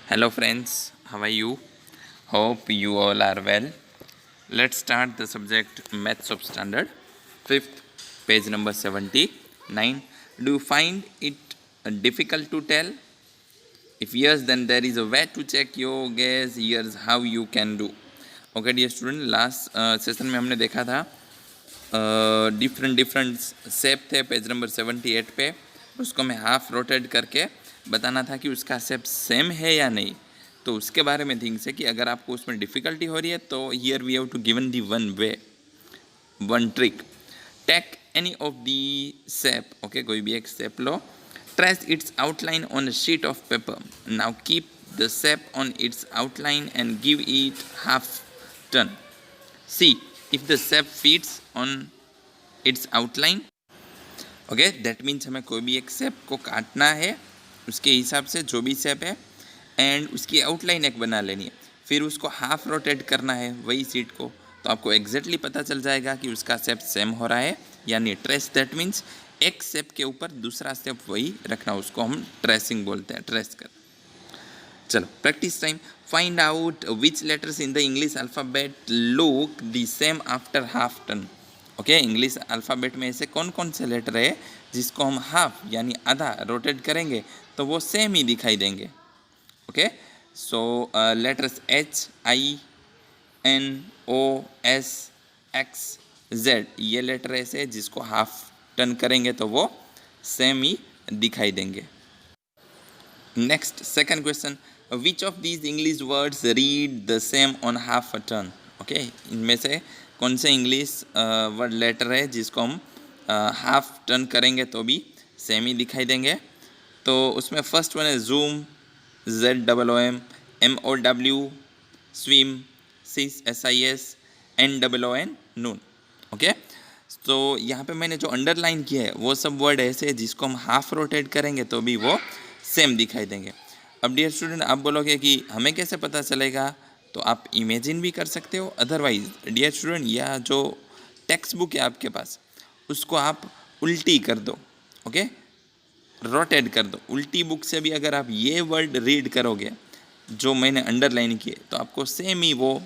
Hello friends, how are you? Hope you all are well. Let's start the subject Maths of Standard 5th, page number 79. Do you find it difficult to tell? If yes, then there is a way to check your guess. Here's how you can do. Okay dear student, last session में हमने देखा था different shape थे page number 78 पे, उसको मैं half rotate करके बताना था कि उसका शेप सेम है या नहीं। तो उसके बारे में थिंग्स है कि अगर आपको उसमें डिफ़िकल्टी हो रही है तो here we have to given the one way, one trick. Take any of the shape, okay, कोई भी एक शेप लो, trace its outline on a sheet of paper. Now keep the shape on its outline and give it half turn. See if the shape fits on its outline, okay, that means हमें कोई भी एक shape को काटना है उसके हिसाब से, जो भी शेप है, एंड उसकी आउटलाइन एक बना लेनी है, फिर उसको हाफ रोटेट करना है वही सीट को, तो आपको एग्जैक्टली पता चल जाएगा कि उसका शेप सेम हो रहा है या नहीं। ट्रेस दैट मीन्स एक शेप के ऊपर दूसरा शेप वही रखना, उसको हम ट्रेसिंग बोलते हैं, ट्रेस कर। चलो practice time. Find out which letters in the English alphabet look the same after half turn. Okay, English alphabet में ऐसे कौन कौन से लेटर है जिसको हम हाफ यानी आधा रोटेट करेंगे तो वो सेम ही दिखाई देंगे। ओके, सो लेटर्स एच, आई, एन, ओ, एस, एक्स, जेड, ये लेटर ऐसे है जिसको हाफ टर्न करेंगे तो वो सेम ही दिखाई देंगे। Next, second question, which of these English words read the same on half a turn. Okay, इनमें से कौन से इंग्लिश वर्ड लेटर है जिसको हम हाफ टर्न करेंगे तो भी सेम ही दिखाई देंगे। तो उसमें फर्स्ट वन है zoom, ZOOM, MOW, swim, SIS, NOON, नून। ओके, तो यहाँ पे मैंने जो अंडरलाइन किया है वो सब वर्ड ऐसे है जिसको हम हाफ रोटेट करेंगे तो भी वो सेम दिखाई देंगे। अब डियर स्टूडेंट, आप बोलोगे कि हमें कैसे पता चलेगा, तो आप इमेजिन भी कर सकते हो। अदरवाइज डियर स्टूडेंट, यह जो टेक्स्ट बुक है आपके पास उसको आप उल्टी कर दो, ओके, रोटेट कर दो। उल्टी बुक से भी अगर आप ये वर्ड रीड करोगे जो मैंने अंडरलाइन किए तो आपको सेम ही वो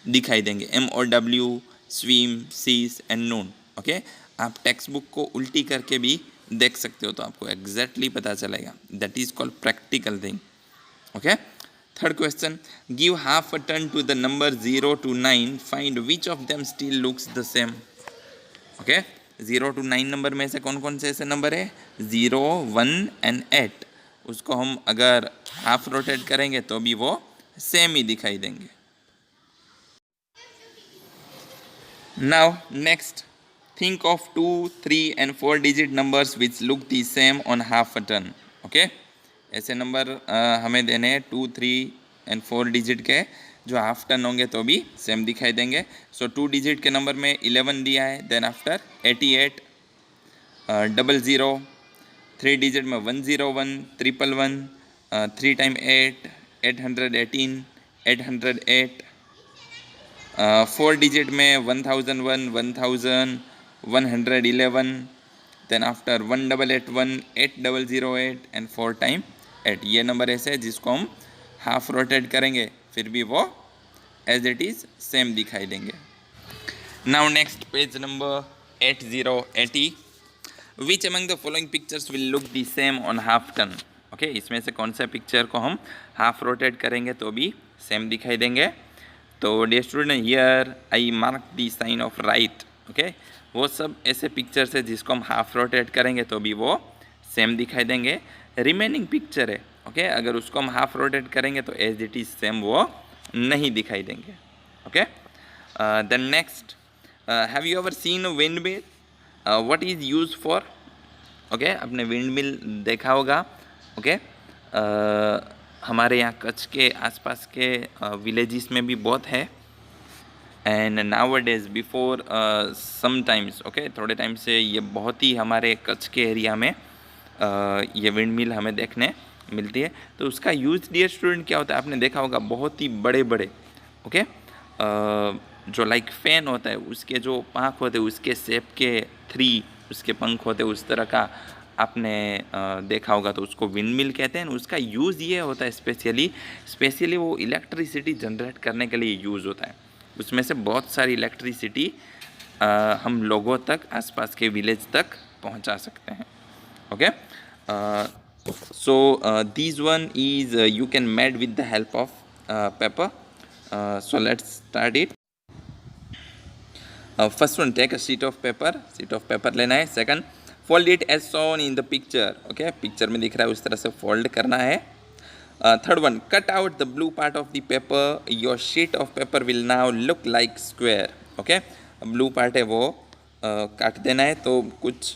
दिखाई देंगे, MOW, swim, sis and noon. Okay, आप टेक्स्ट बुक को उल्टी करके भी देख सकते हो तो आपको एग्जैक्टली पता चलेगा। That is called practical thing. Okay, third question, give half a turn to the number 0 to 9, find which of them still looks the same. Okay, 0 to 9 number में से कौन कौन से ऐसे नंबर है, 0, 1 एंड 8, उसको हम अगर हाफ रोटेट करेंगे तो भी वो सेम ही दिखाई देंगे। Now next, think of 2, 3 and 4 digit numbers which look the same on half a turn। Okay, ऐसे नंबर हमें देने हैं 2, 3 एंड 4 डिजिट के जो हाफ टर्न होंगे तो भी सेम दिखाई देंगे। सो 2 डिजिट के नंबर में 11 दिया है, देन आफ्टर 88, 00, 3 डिजिट में 101, 111, 3 टाइम 8, 818, 808, 4 डिजिट में 1001, 1111, देन आफ्टर 1881, 8008 एंड 4 टाइम 8। ये नंबर ऐसे है जिसको हम हाफ रोटेट करेंगे फिर भी वो एज इट इज़ सेम दिखाई देंगे। Now next, page number 8080, which among the following pictures will look the same on half turn. Okay, इसमें से कौन सा पिक्चर को हम हाफ रोटेट करेंगे तो भी सेम दिखाई देंगे। तो dear student, here I mark the sign of right. Okay, वो सब ऐसे पिक्चर्स है जिसको हम हाफ रोटेट करेंगे तो भी वो सेम दिखाई देंगे। रिमेनिंग पिक्चर है, ओके, अगर उसको हम हाफ रोटेट करेंगे तो एज इट इज सेम वो नहीं दिखाई देंगे। Okay, then next, have you ever seen windmill, what is use for. Okay, आपने विंड मिल देखा होगा। ओके, हमारे यहाँ कच्छ के आसपास के विलेजेस में भी बहुत है, and now days before sometimes, okay, थोड़े टाइम से ये बहुत ही हमारे कच्छ के एरिया में ये विंड मिल हमें देखने मिलती है। तो उसका यूज डियर स्टूडेंट क्या होता है, आपने देखा होगा, बहुत ही बड़े बड़े, ओके, जो लाइक फैन होता है उसके जो पंख होते हैं उसके शेप के 3 उसके पंख होते हैं, उस तरह का आपने देखा होगा तो उसको विंड मिल कहते हैं। उसका यूज़ ये होता है स्पेशली वो इलेक्ट्रिसिटी जनरेट करने के लिए यूज़ होता है। उसमें से बहुत सारी इलेक्ट्रिसिटी हम लोगों तक, आसपास के विलेज तक पहुंचा सकते हैं। Okay, so this one is you can made with the help of paper. So let's start it. First one, take a sheet of paper लेना है। Second, fold it as shown in the picture. Okay, picture में दिख रहा है उस तरह से fold करना है। Third one, cut out the blue part of the paper. Your sheet of paper will now look like square. Okay, blue part है वो काट देना है। तो कुछ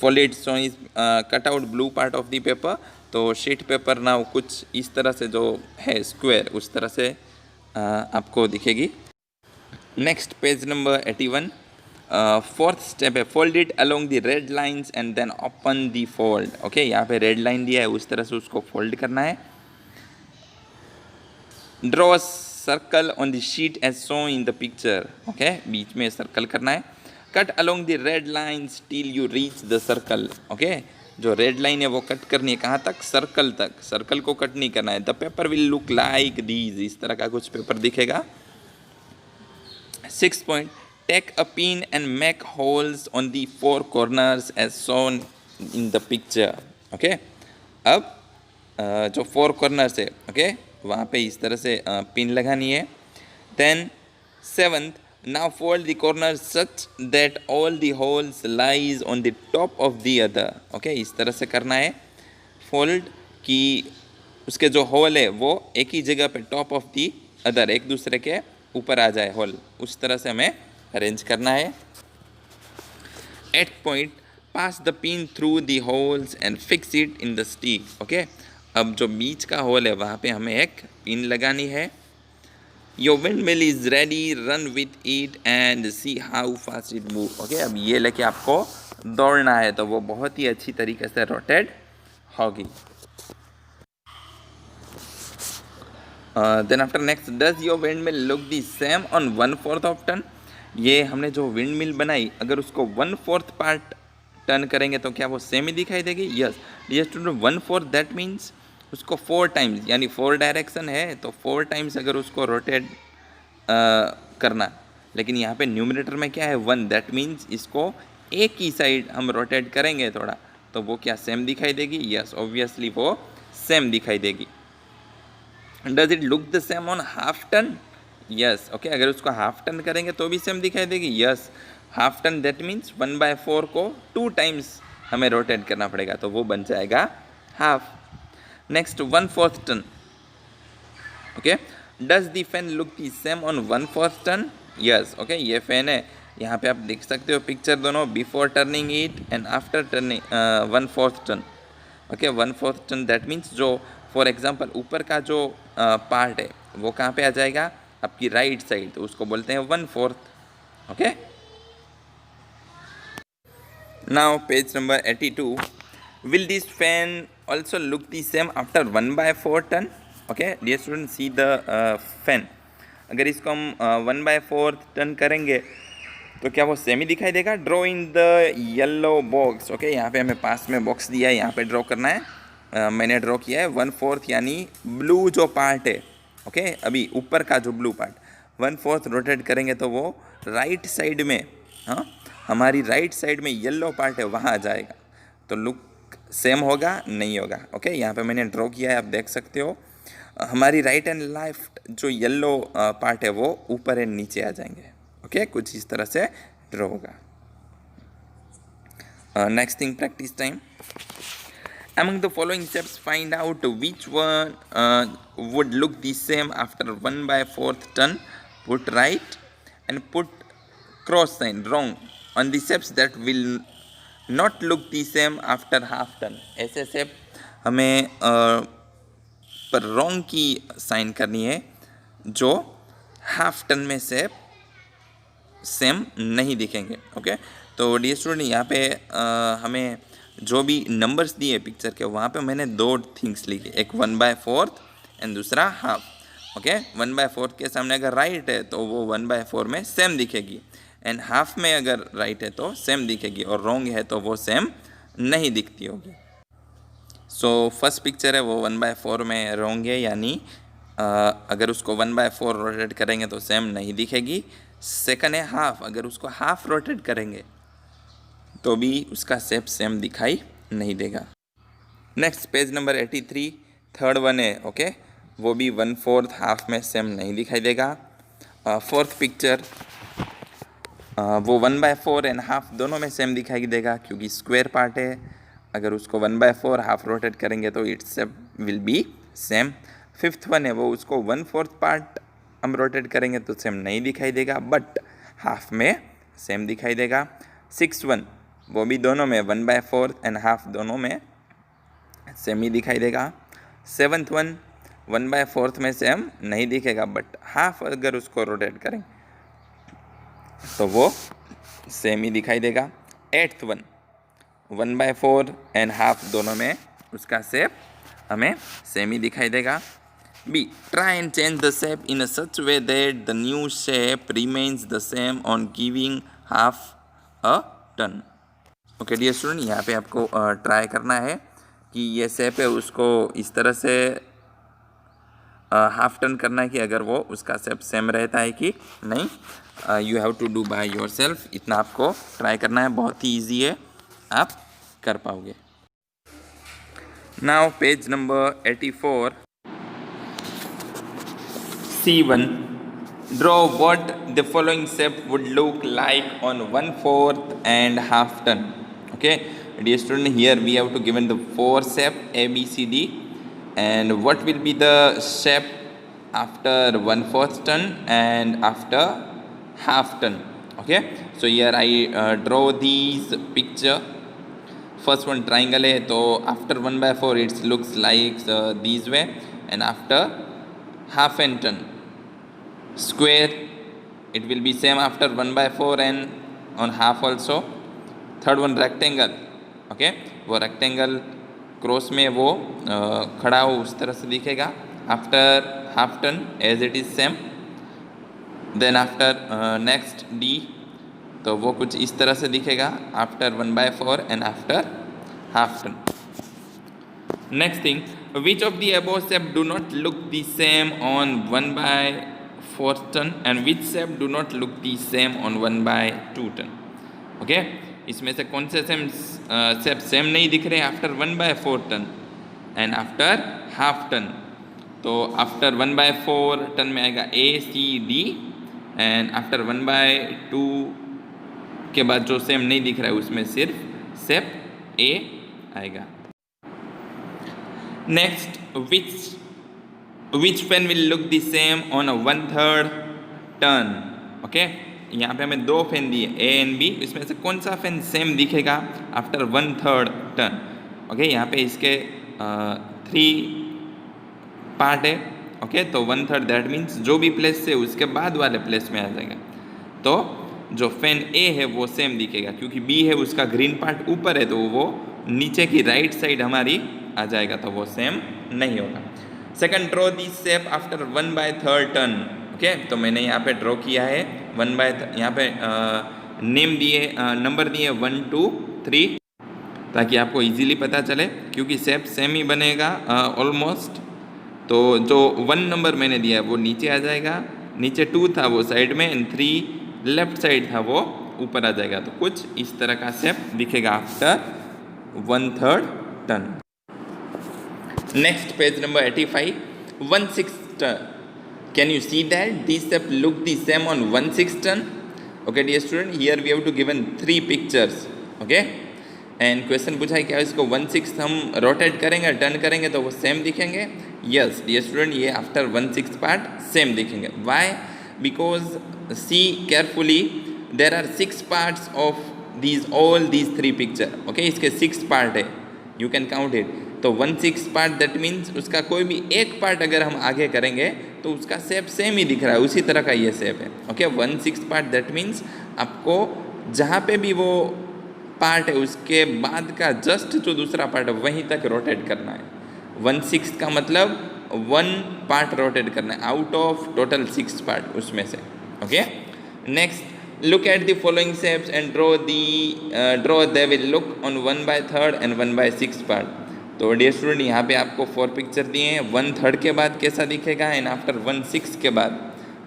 fold it so is cut out blue part of the paper. तो sheet paper ना कुछ इस तरह से जो है स्क्वायर, उस तरह से आपको दिखेगी। Next page number 81, fourth step है fold it along the red lines and then open the fold. Okay, यहाँ पे रेड लाइन दिया है, उस तरह से उसको फोल्ड करना है। Draw circle on the sheet as shown in the picture. Okay, बीच में सर्कल करना है। Cut along the red lines till you reach the circle. Okay, जो रेड लाइन है वो कट करनी है कहाँ तक? सर्कल तक। सर्कल को कट नहीं करना है। The paper will look like these, इस तरह का कुछ पेपर दिखेगा। 6 point, take a pin and make holes on the 4 corners as shown in the picture. Okay, अब जो 4 corners है, okay, वहाँ पे इस तरह से पिन लगानी है। Then 7th, now fold the corners such that all the holes lies on the top of the other. Okay, इस तरह से करना है fold कि उसके जो होल है वो एक ही जगह पे टॉप ऑफ दी अदर, एक दूसरे के ऊपर आ जाए होल, उस तरह से हमें अरेंज करना है। 8th point, pass the pin through the holes and fix it in the stick. Okay, अब जो बीच का होल है वहाँ पे हमें एक पिन लगानी है। Your windmill is ready, run with it and see how fast it moves. Okay, अब ये लेके आपको दौड़ना है तो वो बहुत ही अच्छी तरीके से रोटेट होगी। Then after next, does your windmill look the same on 1/4 of ton? ये हमने जो विंड मिल बनाई, अगर उसको 1/4 पार्ट टर्न करेंगे तो क्या वो सेम ही दिखाई देगी? Yes, dear student, 1/4 that means उसको 4 टाइम्स, यानी 4 डायरेक्शन है तो 4 टाइम्स अगर उसको रोटेट करना, लेकिन यहाँ पे न्यूमरेटर में क्या है 1, दैट मीन्स इसको एक ही साइड हम रोटेट करेंगे थोड़ा तो वो क्या सेम दिखाई देगी? यस, ऑब्वियसली वो सेम दिखाई देगी। Does it look the same on half turn? Yes, okay, अगर उसको हाफ टन करेंगे तो भी सेम दिखाई देगी। Yes, half turn that means 1/4 को 2 टाइम्स हमें रोटेट करना पड़ेगा तो वो बन जाएगा half. Next 1/4 turn. Okay, does the fan look the same on 1/4 turn? Yes, okay, ये फैन है, यहाँ पे आप देख सकते हो पिक्चर दोनों, before turning it and after turning 1/4 turn. Okay, 1/4 turn that means जो फॉर एग्जाम्पल ऊपर का जो पार्ट है वो कहाँ पे आ जाएगा? आपकी राइट साइड, तो उसको बोलते हैं 1/4। Okay, now page number 82, will this fan also look the same after 1/4 turn? Okay, dear student, see the fan, अगर इसको हम 1/4 टन करेंगे तो क्या वो सेम ही दिखाई देगा? Draw in the yellow box. Okay, यहाँ पे हमें पास में बॉक्स दिया है, यहाँ पे ड्रॉ करना है। मैंने ड्रॉ किया है 1/4 यानी ब्लू जो पार्ट है। ओके, अभी ऊपर का जो ब्लू पार्ट 1/4 रोटेट करेंगे तो वो राइट साइड में, हाँ, हमारी राइट साइड में येलो पार्ट है वहाँ आ जाएगा, तो लुक सेम होगा? नहीं होगा। ओके, यहाँ पे मैंने ड्रॉ किया है, आप देख सकते हो हमारी राइट एंड लेफ्ट जो येलो पार्ट है वो ऊपर एंड नीचे आ जाएंगे। ओके, कुछ इस तरह से ड्रॉ होगा। Next thing, practice time. Among the following steps, find out which one would look the same after 1/4 ton. Put right and put cross sign wrong on the steps that will not look the same after half ton. ऐसे step हमें पर wrong की sign करनी है जो half ton में से same नहीं दिखेंगे। ओके, तो डियर स्टूडेंट, यहाँ पे हमें जो भी नंबर्स दिए पिक्चर के वहाँ पे मैंने 2 थिंग्स लिखे, एक 1/4 एंड दूसरा हाफ। ओके, 1/4 के सामने अगर राइट है तो वो 1/4 में सेम दिखेगी, एंड हाफ में अगर राइट है तो सेम दिखेगी और रॉन्ग है तो वो सेम नहीं दिखती होगी। सो फर्स्ट पिक्चर है वो 1/4 में रॉन्ग है, यानी अगर उसको 1/4 रोटेट करेंगे तो सेम नहीं दिखेगी। सेकंड है हाफ, अगर उसको हाफ रोटेट करेंगे तो भी उसका शेप सेम दिखाई नहीं देगा। Next page number 83, third one है ओके, वो भी 1/4 हाफ में सेम नहीं दिखाई देगा। फोर्थ पिक्चर वो 1/4 एंड हाफ दोनों में सेम दिखाई देगा क्योंकि स्क्वायर पार्ट है। अगर उसको 1/4 हाफ रोटेट करेंगे तो it's will be same. Fifth one है वो उसको 1/4 पार्ट हम रोटेट करेंगे तो सेम नहीं दिखाई देगा, बट हाफ में सेम दिखाई देगा। सिक्स वन वो भी दोनों में 1/4 एंड हाफ दोनों में सेम ही दिखाई देगा। सेवन्थ वन 1/4 में सेम नहीं दिखेगा, बट हाफ अगर उसको रोटेट करें तो वो सेम ही दिखाई देगा। एट्थ वन 1/4 एंड हाफ दोनों में उसका शेप हमें सेम ही दिखाई देगा। B, try and change the shape in a such way that the new shape remains the same on giving half a turn. Okay dear student, यहाँ पे आपको ट्राई करना है कि ये शेप है उसको इस तरह से हाफ टर्न करना है कि अगर वो उसका शेप सेम रहता है कि नहीं। You have to do by yourself, इतना आपको ट्राई करना है, बहुत ही ईजी है, आप कर पाओगे। Now page number 84, C1, draw what the following shape would look like on 1/4 and half turn. Okay, dear student, here we have to given the four shape A, B, C, D, and what will be the shape after 1/4 turn and after half turn. Okay, so here I draw these picture. First one triangle है तो after 1/4 it looks like this way, and after half and turn square it will be same after 1/4 and on half also. Third one rectangle, okay, वो rectangle cross में वो खड़ा हो उस तरह से दिखेगा after half turn as it is same. Then after next D, तो वो कुछ इस तरह से दिखेगा after 1/4 and after half turn. Next thing, which of the above shape do not look the same on 1/4 turn and which shape do not look the same on 1/2 turn. Okay, इसमें से कौन से शेप सेम नहीं दिख रहे after 1/4 turn and after half turn. तो after 1/4 turn में आएगा A, C, D, and after 1/2 के बाद जो सेम नहीं दिख रहा है उसमें सिर्फ शेप A आएगा। Next, which pen will look the same on a 1/3 turn. Okay, यहाँ पे हमें दो फैन दिए A एंड B, इसमें से कौन सा फैन सेम दिखेगा आफ्टर 1/3 टर्न। ओके, यहाँ पे इसके 3 पार्ट है। ओके, तो 1/3 दैट मीन्स जो भी प्लेस से उसके बाद वाले प्लेस में आ जाएगा। तो जो फैन A है वो सेम दिखेगा क्योंकि B है उसका ग्रीन पार्ट ऊपर है तो वो नीचे की राइट साइड हमारी आ जाएगा, तो वो सेम नहीं होगा। Second, draw this shape after 1/3 turn. Okay, तो मैंने यहाँ पे ड्रॉ किया है यहाँ पे नेम दिए, नंबर दिए 1, 2, 3, ताकि आपको इजीली पता चले क्योंकि शेप सेम ही बनेगा ऑलमोस्ट। तो जो 1 नंबर मैंने दिया है वो नीचे आ जाएगा, नीचे 2 था वो साइड में, एंड 3 लेफ्ट साइड था वो ऊपर आ जाएगा। तो कुछ इस तरह का शेप दिखेगा after 1/3 turn. Next page number 85, 1/6 turn. Can you see that these shape look the same on 1/6 turn? Okay dear student, here we have to given 3 pictures. Okay, and question पूछा है क्या इसको 1/6 हम रोटेट करेंगे turn करेंगे तो वो same दिखेंगे। यस डियर स्टूडेंट, ये आफ्टर 1/6 पार्ट सेम दिखेंगे। Why? Because see carefully, there are 6 parts of all these 3 picture. Okay, इसके 6 पार्ट है, यू कैन काउंट इट। तो 1/6 पार्ट दैट मीन्स उसका कोई भी एक पार्ट अगर हम आगे करेंगे तो उसका शेप सेम ही दिख रहा है, उसी तरह का ये शेप है। ओके, 1/6 पार्ट दैट मीन्स आपको जहाँ पे भी वो पार्ट है उसके बाद का जस्ट जो दूसरा पार्ट है वहीं तक रोटेट करना है। 1/6 का मतलब 1 पार्ट रोटेट करना है आउट ऑफ टोटल 6 पार्ट उसमें से। Okay, next Look at the following shapes and draw they will look on 1/3 and 1/6 part. तो डियर स्टूडेंट यहाँ पे आपको 4 पिक्चर दिए हैं, 1/3 के बाद कैसा दिखेगा एंड आफ्टर 1/6 के बाद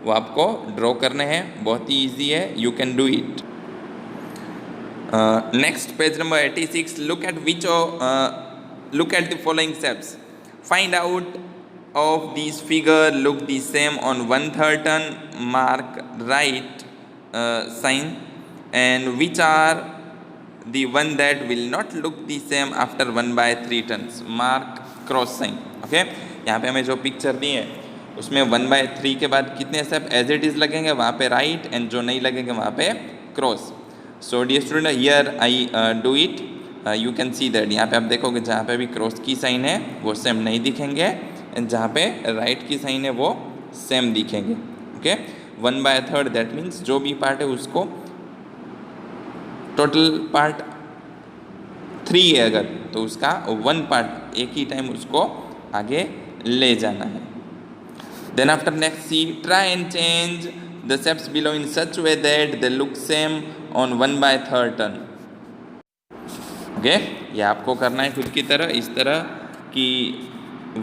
वो आपको ड्रॉ करने हैं. बहुत ही ईजी है, you can do it. Next page number 86. Look at the following steps. Find out of these figure look the same on 1/3 turn, mark right sign, and which are the one that will not look the same after 1/3 turns, mark cross sign. Okay, यहाँ पे हमें जो picture दी है उसमें 1/3 के बाद कितने step as it is लगेंगे, वहाँ पे राइट, एंड जो नहीं लगेंगे वहाँ पे cross. So dear student here I do it. You can see that. यहाँ पे आप देखोगे जहाँ पे भी क्रॉस की साइन है वो सेम नहीं दिखेंगे, एंड जहाँ पे राइट की साइन है वो सेम दिखेंगे. ओके, 1/3 दैट मीन्स जो भी पार्ट है उसको टोटल पार्ट 3 है अगर, तो उसका 1 पार्ट एक ही टाइम उसको आगे ले जाना है. Then after next C try and change the steps below in such way that they look same on 1/3 turn. Okay, ये आपको करना है खुद की तरह, इस तरह कि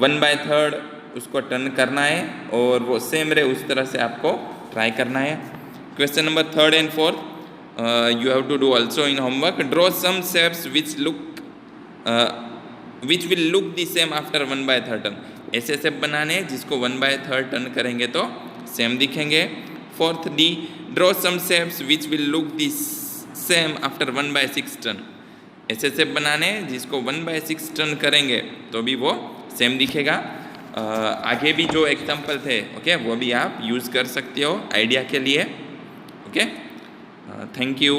1/3 उसको टर्न करना है और वो सेम रहे उस तरह से आपको ट्राई करना है. Question number 3rd and 4th you have to do also in homework. Draw some shapes which will look the same after 1/3 turn. ऐसे शेप बनाने जिसको 1/3 टर्न करेंगे तो सेम दिखेंगे. 4th D, draw some shapes which will look the same after 1/6 turn. ऐसे shape बनाने जिसको 1/6 turn करेंगे तो भी वो सेम दिखेगा. आगे भी जो एग्जाम्पल थे ओके वो भी आप यूज़ कर सकते हो आइडिया के लिए. Okay, thank you.